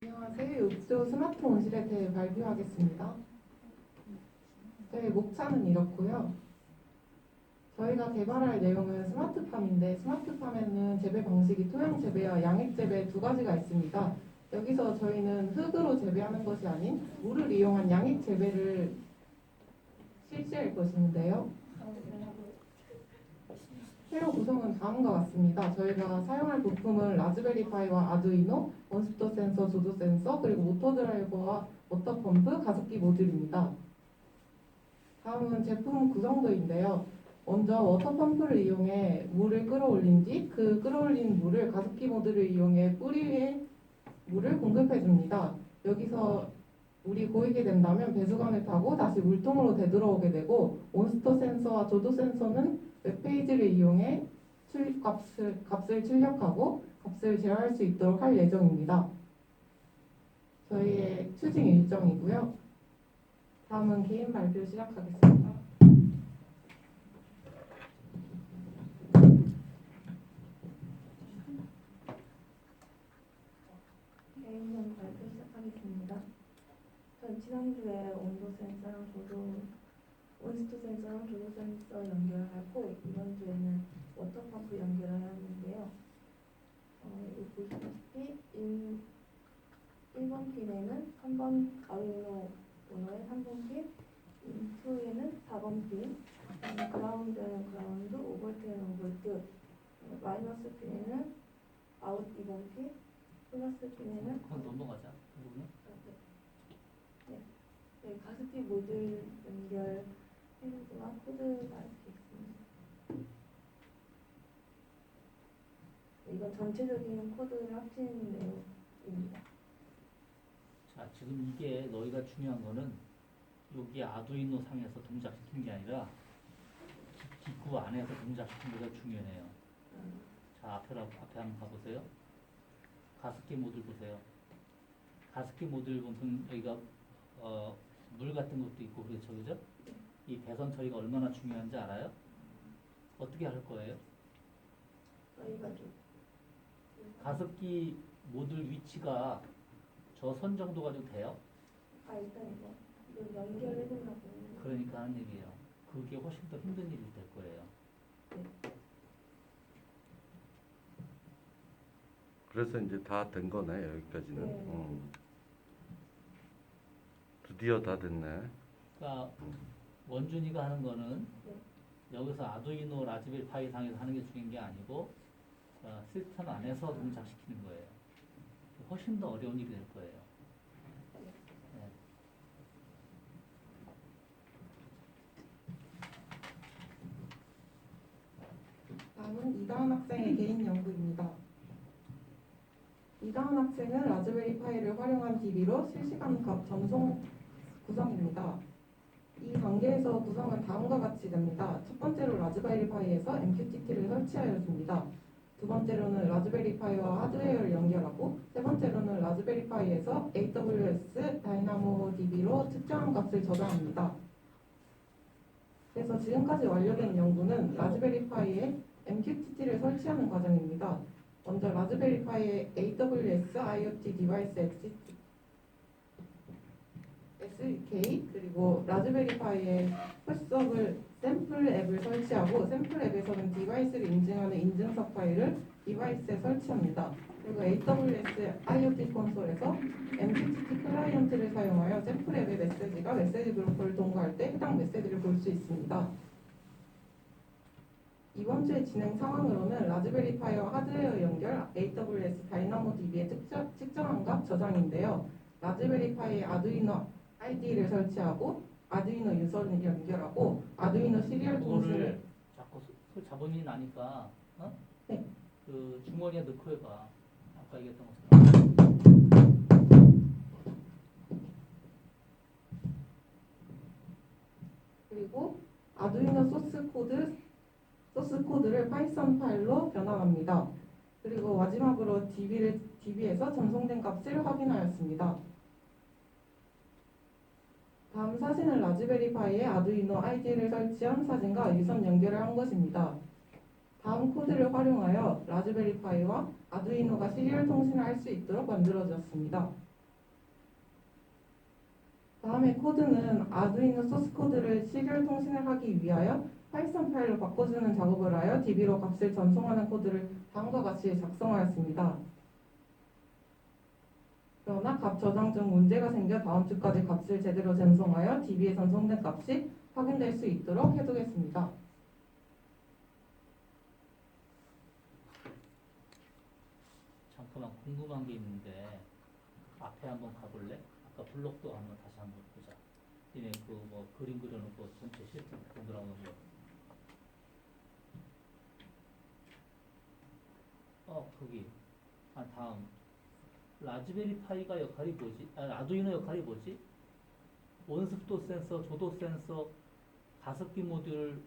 안녕하세요. 욕조 스마트 온실에 대해 발표하겠습니다. 저희 목차는 이렇고요. 저희가 개발할 내용은 스마트팜인데 스마트팜에는 재배 방식이 토양 재배와 양액 재배 두 가지가 있습니다. 여기서 저희는 흙으로 재배하는 것이 아닌 물을 이용한 양액 재배를 실시할 것인데요. 회로 구성은 다음과 같습니다. 저희가 사용할 부품은 라즈베리 파이와 아두이노, 원스토 센서, 조조 센서, 그리고 모터 드라이버와 워터 펌프, 가습기 모듈입니다. 다음은 제품 구성도인데요. 먼저 워터 펌프를 이용해 물을 끌어올린 뒤 그 끌어올린 물을 가습기 모듈을 이용해 뿌리 위에 물을 공급해 줍니다. 여기서 물이 고이게 된다면 배수관을 타고 다시 물통으로 되돌아오게 되고, 온스터 센서와 조도 센서는 웹페이지를 이용해 값을 출력하고 값을 제어할 수 있도록 할 예정입니다. 저희의 추진 일정이고요. 다음은 개인 발표 시작하겠습니다. 개인 발표 시작하겠습니다. 전 지난주에 온도 센서랑 온스토 센서랑 조도 센서 연결하고, 이번 주에는 워터 펌프 연결을 하는데요. 여기 보시다시피 1번 핀에는 3번 아두이노 오너의 3번 핀, 2에는 4번 핀, 그라운드는 그라운드, 5볼트는 5볼트, 마이너스 핀에는 아웃 2번 핀, 플러스 핀에는 그건 넘어가자. 부분은 네, 가습기 모듈 연결 해주와 코드가 이렇게 있습니다. 이건 전체적인 코드를 합친 내용입니다. 자, 지금 이게 너희가 중요한 거는 여기 아두이노 상에서 동작시키는 게 아니라 기구 안에서 동작시키는 게 더 중요해요. 자, 앞에 한번 가보세요. 가습기 모듈 보세요. 가습기 모듈 보면 여기가 물 같은 것도 있고 그렇죠, 그죠? 이 배선 처리가 얼마나 중요한지 알아요? 어떻게 할 거예요? 저희가 좀 가습기 모듈 위치가 저 선 정도 가지고 돼요? 일단 이거 연결해준다고. 그러니까 하는 얘기예요. 그게 훨씬 더 힘든 일이 될 거예요. 그래서 이제 다 된 거네, 여기까지는. 네. 드디어 다 됐네. 그러니까 원준이가 하는 거는 네. 여기서 아두이노 라즈베리 파이 상에서 하는 게 중요한 게 아니고 시스템 안에서 동작시키는 거예요. 훨씬 더 어려운 일이 될 거예요. 네. 다음은 이다은 학생의 개인 연구입니다. 이다은 학생은 라즈베리 파이를 활용한 DB로 실시간 값 전송 구성입니다. 이 단계에서 구성은 다음과 같이 됩니다. 첫 번째로 라즈베리 파이에서 MQTT를 설치하여 줍니다. 두 번째로는 라즈베리 파이와 하드웨어를 연결하고, 세 번째로는 라즈베리 파이에서 AWS 다이나모 DB로 특정한 값을 저장합니다. 그래서 지금까지 완료된 연구는 라즈베리 파이에 MQTT를 설치하는 과정입니다. 먼저 라즈베리 파이에 AWS IoT 디바이스 SDK, 그리고 라즈베리 파이에 푸시서블 샘플 앱을 설치하고, 샘플 앱에서는 디바이스를 인증하는 인증서 파일을 디바이스에 설치합니다. 그리고 AWS IoT 콘솔에서 MQTT 클라이언트를 사용하여 샘플 앱의 메시지가 메시지 그룹을 통과할 때 해당 메시지를 볼 수 있습니다. 이번 주의 진행 상황으로는 라즈베리 파이와 하드웨어 연결, AWS 다이나모 DB의 특정한 값 저장인데요. 라즈베리 파이에 아두이노 ID를 설치하고, 아두이노 유저를 연결하고, 아두이노 시리얼 동시를 자꾸 자본이 나니까 네. 그 주머니에 넣고 해봐. 아까 얘기했던 것처럼. 그리고 아두이노 소스 코드를 파이썬 파일로 변환합니다. 그리고 마지막으로 DB에서 전송된 값을 확인하였습니다. 다음 사진은 라즈베리 파이에 아두이노 ID를 설치한 사진과 유선 연결을 한 것입니다. 다음 코드를 활용하여 라즈베리 파이와 아두이노가 시리얼 통신을 할 수 있도록 만들어졌습니다. 다음의 코드는 아두이노 소스 코드를 시리얼 통신을 하기 위하여 파이썬 파일로 바꿔주는 작업을 하여 DB로 값을 전송하는 코드를 다음과 같이 작성하였습니다. 그러나 값 저장 중 문제가 생겨 다음 주까지 값을 제대로 전송하여 DB에 전송된 값이 확인될 수 있도록 해두겠습니다. 잠깐만 궁금한 게 있는데 앞에 한번 가볼래? 아까 블록도 한번 다시 한번 보자. 얘네 그 뭐 그림 그려놓고 전체 시스템 보더라고. 거기. 다음. 라즈베리 파이가 역할이 뭐지? 아두이노 역할이 뭐지? 원습도 센서, 조도 센서, 가습기 모듈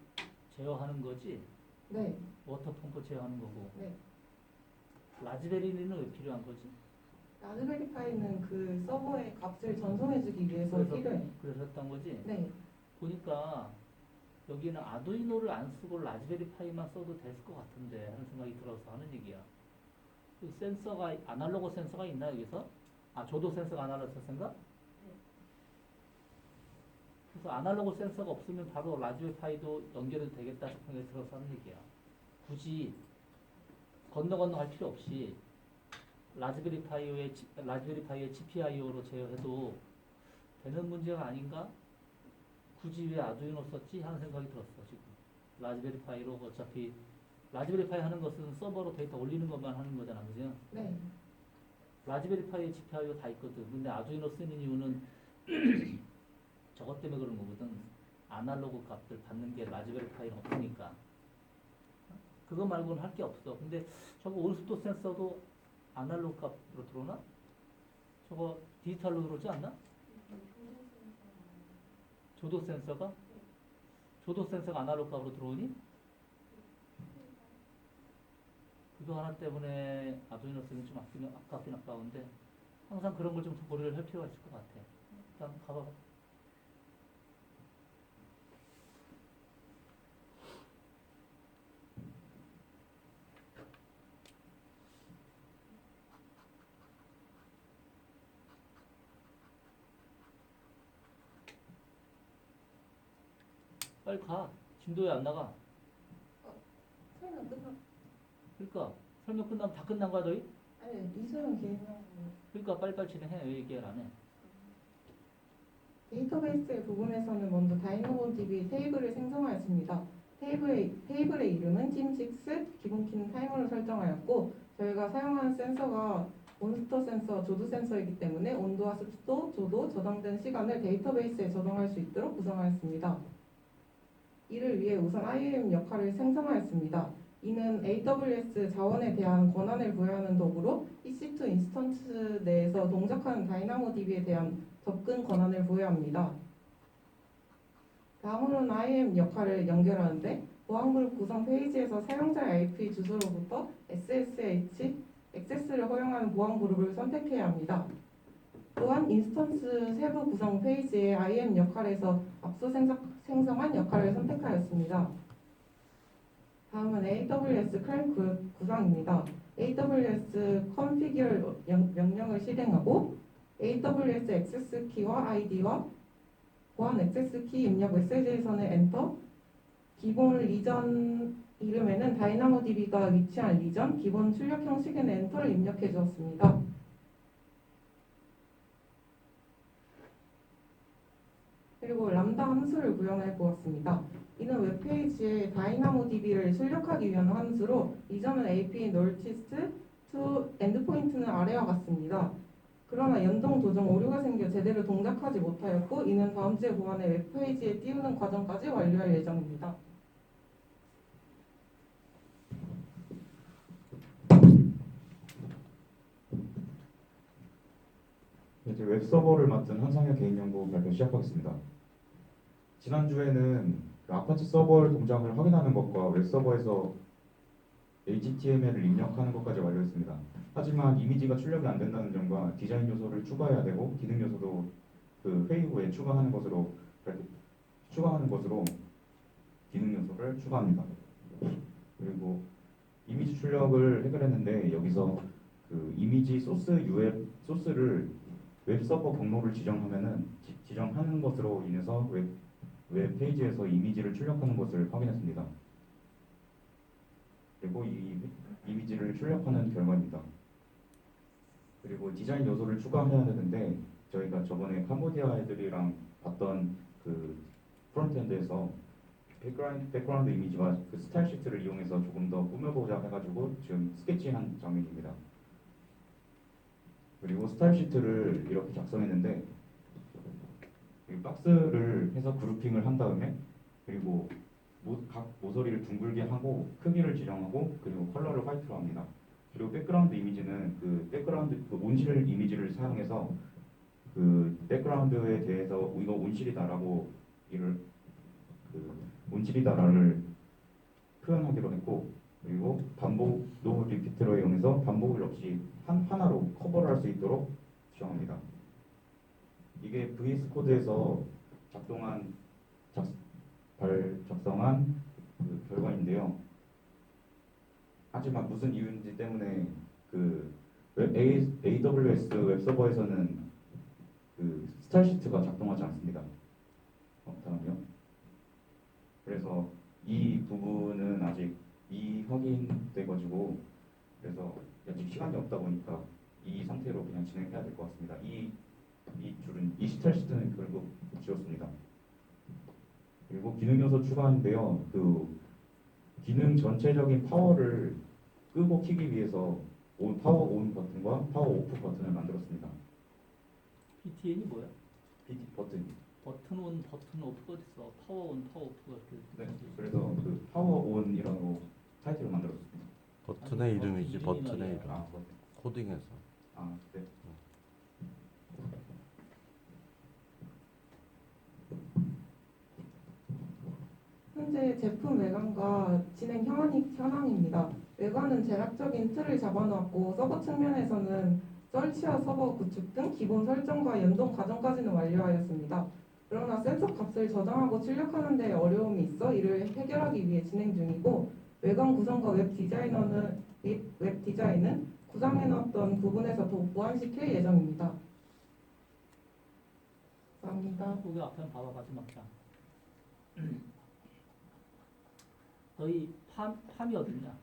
제어하는 거지? 네, 워터 펌프 제어하는 거고. 네. 라즈베리는 왜 필요한 거지? 라즈베리 파이는 그 서버에 값을 전송해주기 위해서 그래서- 필요해요. 그래서 했던 거지? 네, 보니까 여기는 아두이노를 안 쓰고 라즈베리 파이만 써도 됐을 것 같은데 하는 생각이 들어서 하는 얘기야. 그 센서가 아날로그 센서가 있나 여기서? 조도 센서가 아날로그 센서인가? 그래서 아날로그 센서가 없으면 바로 라즈베리 파이도 연결해도 되겠다 싶은 생각이 들어서 하는 얘기야. 굳이 건너 할 필요 없이 라즈베리 파이의 GPIO로 제어해도 되는 문제가 아닌가? 굳이 왜 아두이노 썼지? 하는 생각이 들었어 지금. 라즈베리 파이로 어차피 라즈베리 파이 하는 것은 서버로 데이터 올리는 것만 하는 거잖아, 그죠? 네. 라즈베리 파이에 GPIO 다 있거든. 근데 아두이노 쓰는 이유는 저것 때문에 그런 거거든. 아날로그 값들 받는 게 라즈베리 파이는 없으니까. 그거 말고는 할 게 없어. 근데 저거 온습도 센서도 아날로그 값으로 들어오나? 저거 디지털로 들어오지 않나? 조도 센서가? 조도 센서가 아날로그 값으로 들어오니? 그거 하나 때문에 아두이노 쓰기 좀 아깝긴 아까운데 항상 그런 걸 좀 고려를 할 필요가 있을 것 같아. 일단 가봐. 빨리 가. 진도에 안 나가. 설명 끝나? 그러니까 설명 끝나면 다 끝난 거야 너희? 아니, 이소영 개인용으로. 그러니까 빨리빨리 진행해. 왜 얘기를 안 해? 데이터베이스의 부분에서는 먼저 다이노모DB 테이블을 생성하였습니다. 테이블의 이름은 팀6 기본 키는 타이머를 설정하였고 저희가 사용하는 센서가 온스터 센서, 조도 센서이기 때문에 온도와 습도, 조도, 저장된 시간을 데이터베이스에 저장할 수 있도록 구성하였습니다. 이를 위해 우선 IAM 역할을 생성하였습니다. 이는 AWS 자원에 대한 권한을 부여하는 도구로 EC2 인스턴스 내에서 동작하는 다이나모DB에 대한 접근 권한을 부여합니다. 다음으로는 IAM 역할을 연결하는데 보안그룹 구성 페이지에서 사용자의 IP 주소로부터 SSH 액세스를 허용하는 보안그룹을 선택해야 합니다. 또한 인스턴스 세부 구성 페이지의 IAM 역할에서 앞서 생성한 역할을 선택하였습니다. 다음은 AWS 클라이언트 구성입니다. AWS configure 명령을 실행하고 AWS 액세스 키와 아이디와 보안 액세스 키 입력 메시지에서는 엔터, 기본 리전 이름에는 다이나모DB가 위치한 리전, 기본 출력 형식에는 엔터를 입력해 주었습니다. 그리고 람다 함수를 구현해 보았습니다. 이는 웹페이지에 다이나모DB를 출력하기 위한 함수로 이전은 API notice to endpoint는 아래와 같습니다. 그러나 연동 도중 오류가 생겨 제대로 동작하지 못하였고 이는 다음 주에 보완해 웹페이지에 띄우는 과정까지 완료할 예정입니다. 이제 웹서버를 맡은 한상혁 개인연구 발표 시작하겠습니다. 지난주에는 그 아파치 서버 동작을 확인하는 것과 웹서버에서 HTML을 입력하는 것까지 완료했습니다. 하지만 이미지가 출력이 안 된다는 점과 디자인 요소를 추가해야 되고 기능 요소도 그 회의 후에 추가하는 것으로 기능 요소를 추가합니다. 그리고 이미지 출력을 해결했는데 여기서 그 이미지 소스를 웹서버 경로를 지정하면은 지정하는 것으로 인해서 웹 페이지에서 이미지를 출력하는 것을 확인했습니다. 그리고 이 이미지를 출력하는 결과입니다. 그리고 디자인 요소를 추가해야 되는데 저희가 저번에 캄보디아 애들이랑 봤던 그 프론트엔드에서 백그라운드 이미지와 그 스타일 시트를 이용해서 조금 더 꾸며보자 해가지고 지금 스케치한 장면입니다. 그리고 스타일 시트를 이렇게 작성했는데 이 박스를 해서 그룹핑을 한 다음에 그리고 각 모서리를 둥글게 하고 크기를 지정하고 그리고 컬러를 화이트로 합니다. 그리고 백그라운드 이미지는 그 백그라운드 그 온실 이미지를 사용해서 그 백그라운드에 대해서 이거 온실이다라고 온실이다라를 표현하기로 했고 그리고 반복 노 리피트로 이용해서 반복을 없이 하나로 커버를 할 수 있도록 지정합니다. 이게 VS 코드에서 작성한 그 결과인데요. 하지만 무슨 이유인지 때문에 그 AWS 웹서버에서는 그 스타일 시트가 작동하지 않습니다. 다음이요. 그래서 이 부분은 아직 확인돼가지고 그래서 아직 시간이 없다 보니까 이 상태로 그냥 진행해야 될 것 같습니다. 이 스타일 시트는 결국 지웠습니다. 그리고 기능 요소 추가인데요. 그 기능 전체적인 파워를 끄고 켜기 위해서 파워 온 버튼과 파워 오프 버튼을 만들었습니다. BTN이 뭐야? BT 버튼. 버튼 온, 버튼 오프가 어딨어? 파워 온, 파워 오프가 이렇게. 네. 그래서 그 파워 온이라고 타이틀을 만들었습니다. 버튼의 아니, 이름이지 버튼 이름이 버튼의 말이야. 이름. 아, 버튼. 코딩에서. 아, 네. 현재 제품 외관과 진행 현황입니다. 외관은 대략적인 틀을 잡아놓았고 서버 측면에서는 설치와 서버 구축 등 기본 설정과 연동 과정까지는 완료하였습니다. 그러나 센서 값을 저장하고 출력하는 데 어려움이 있어 이를 해결하기 위해 진행 중이고 외관 구성과 웹 디자인은 구상해놨던 부분에서 더 보완시킬 예정입니다. 감사합니다. 거기 앞에 한번 봐봐, 마지막 장. 너희 팜이 어딨냐?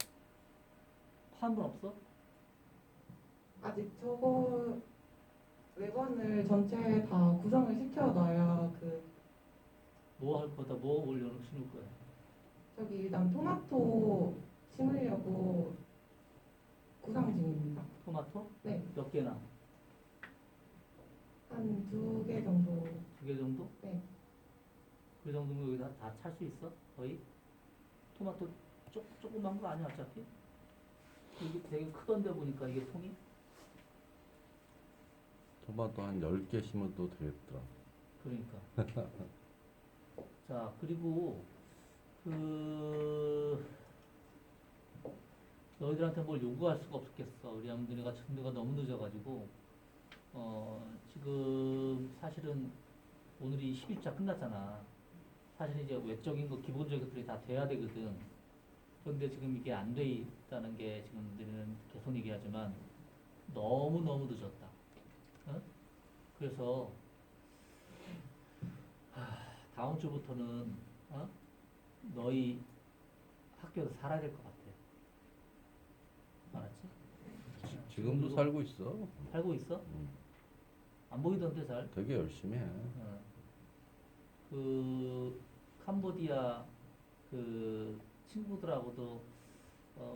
팜은 없어? 아직 저거 외관을 전체 다 구성을 시켜놔야 뭐 할 거다, 뭐 올려놓고 심을 거야? 저기 일단 토마토 심으려고 구상 중입니다. 토마토? 네. 몇 개나? 한 2개 정도. 2개 정도? 네. 그 정도면 여기다 다 찰 수 있어? 거의? 토마토 조그만 거 아니야 어차피? 이게 되게 크던데 보니까 이게 통이? 토마토 한 10개 심어도 되겠더라. 그러니까. 자, 그리고 너희들한테 뭘 요구할 수가 없겠어. 우리 아무들이가 준비가 너무 늦어가지고 지금 사실은 오늘이 10일차 끝났잖아. 사실 이제 외적인 거 기본적인 것들이 다 돼야 되거든. 그런데 지금 이게 안 돼 있다는 게 지금 우리는 계속 얘기하지만 너무 늦었다. 어? 그래서 다음 주부터는 너희 학교에서 살아야 될 것 같아. 알았지? 지금도 그리고 살고 있어. 살고 있어? 안 보이던데 잘. 되게 열심히 해. 그 캄보디아 그 친구들하고도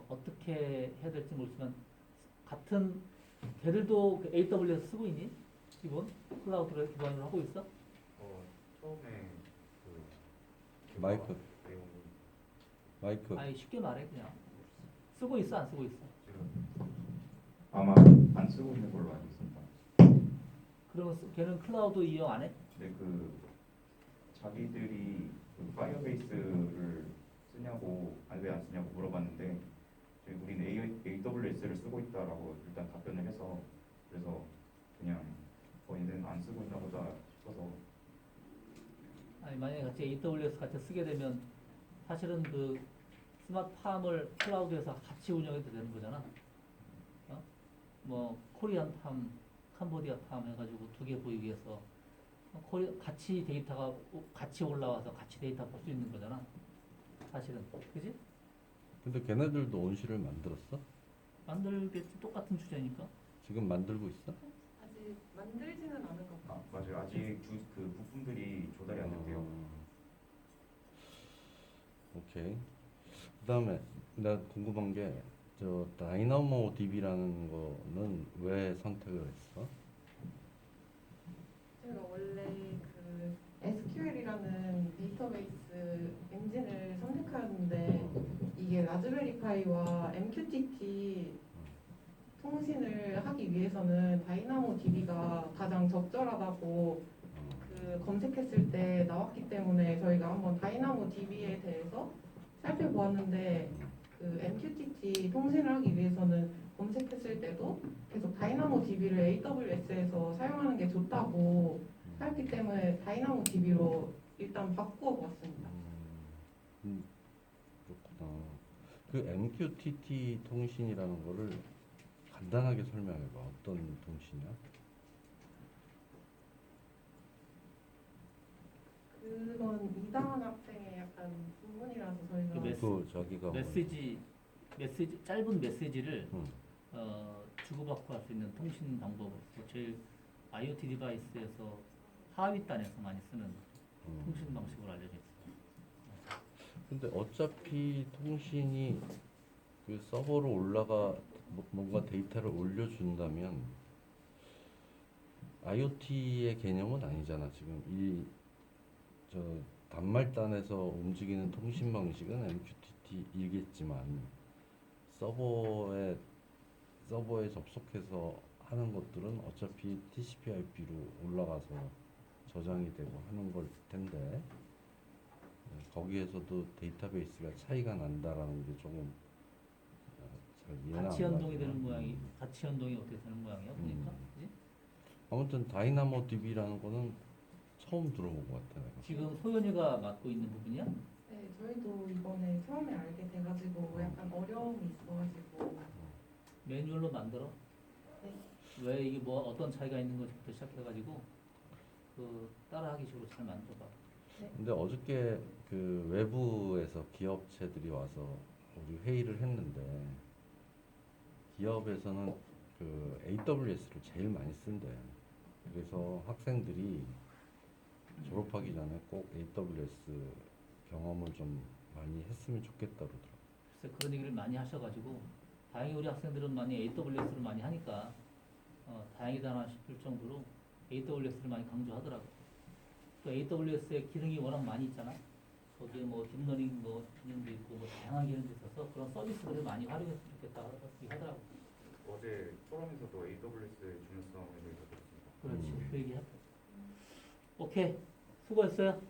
어떻게 해야 될지 모르지만 같은 걔들도 그 AWS 쓰고 있니? 기본 클라우드를 기반으로 하고 있어? 처음에 마이크. 아니 쉽게 말해 그냥 쓰고 있어 안 쓰고 있어? 아마 안 쓰고 있는 걸로 알고 있습니다. 그러면 걔는 클라우드 이용 안 해? 근데 그 자기들이 그 파이어베이스를 쓰냐고 아니 왜 안 쓰냐고 물어봤는데 우리는 AWS를 쓰고 있다라고 일단 답변을 해서 그래서 그냥 얘는 안 쓰고 있나 보다 싶어서 아니 만약에 같이 AWS 같이 쓰게 되면 사실은 그 스마트팜을 클라우드에서 같이 운영해도 되는 거잖아. 뭐 코리안 팜, 캄보디아 포함해가지고 두 개 보이기 위해서 같이 데이터가 같이 올라와서 같이 데이터 볼 수 있는 거잖아. 사실은, 그지? 근데 걔네들도 온실을 만들었어? 만들겠지. 똑같은 주제니까. 지금 만들고 있어? 아직 만들지는 않은 것 같아요. 맞아요. 아직 그 부품들이 조달이 안 됐대요. 오케이. 그다음에 나 궁금한 게 저 다이나모 DB라는 거는 왜 선택을 했어? 제가 원래 그 SQL이라는 데이터베이스 엔진을 선택하는데 이게 라즈베리파이와 MQTT 통신을 하기 위해서는 다이나모 DB가 가장 적절하다고 그 검색했을 때 나왔기 때문에 저희가 한번 다이나모 DB에 대해서 살펴보았는데 그 MQTT 통신을 하기 위해서는 검색했을 때도 계속 다이나모 DB를 AWS에서 사용하는 게 좋다고 하였기 때문에 다이나모 DB로 일단 바꾸어 보았습니다. 그렇구나. 그 MQTT 통신이라는 거를 간단하게 설명해봐. 어떤 통신이야? 그건 이다은 학생의 약간 부문이라서 저희가 그 저기가 메시지 짧은 메시지를 음. 주고받고 할 수 있는 통신 방법으로서 제일 IoT 디바이스에서 하위 단에서 많이 쓰는 통신 방식으로 알려져 있습니다. 근데 어차피 통신이 그 서버로 올라가 뭔가 데이터를 올려준다면 IoT의 개념은 아니잖아. 지금 이 저 단말단에서 움직이는 통신 방식은 MQTT이겠지만 서버에 접속해서 하는 것들은 어차피 TCP/IP로 올라가서 저장이 되고 하는 걸 텐데 거기에서도 데이터베이스가 차이가 난다라는 게 조금 잘 이해가 같이 안 연동이 가지고. 되는 모양이 같이 연동이 어떻게 되는 모양이야 보니까. 그지? 아무튼 다이나모 DB라는 거는 처음 들어본 것 같아 내가. 지금 소연이가 맡고 있는 부분이야? 네, 저희도 이번에 처음에 알게 돼가지고 약간 어려움이 있어가지고 매뉴얼로 만들어? 네. 왜 이게 뭐 어떤 차이가 있는 건지부터 시작해가지고 그 따라하기 식으로 잘 만들어봐. 근데 어저께 그 외부에서 기업체들이 와서 우리 회의를 했는데 기업에서는 그 AWS를 제일 많이 쓴대. 그래서 학생들이 졸업하기 전에 꼭 AWS 경험을 좀 많이 했으면 좋겠다 그러더라고. 글쎄 그런 얘기를 많이 하셔가지고 다행히 우리 학생들은 많이 AWS를 많이 하니까 다행이다 싶을 정도로 AWS를 많이 강조하더라고. 또 AWS의 기능이 워낙 많이 있잖아. 거기에 뭐 딥러닝 뭐 기능도 있고 뭐 다양한 기능도 있어서 그런 서비스들을 많이 활용했으면 좋겠다 하더라고. 어제 포럼에서도 AWS의 중요성에 대해서 들었습니다. 그렇지. 그 얘기 했다. 오케이. 수고했어요.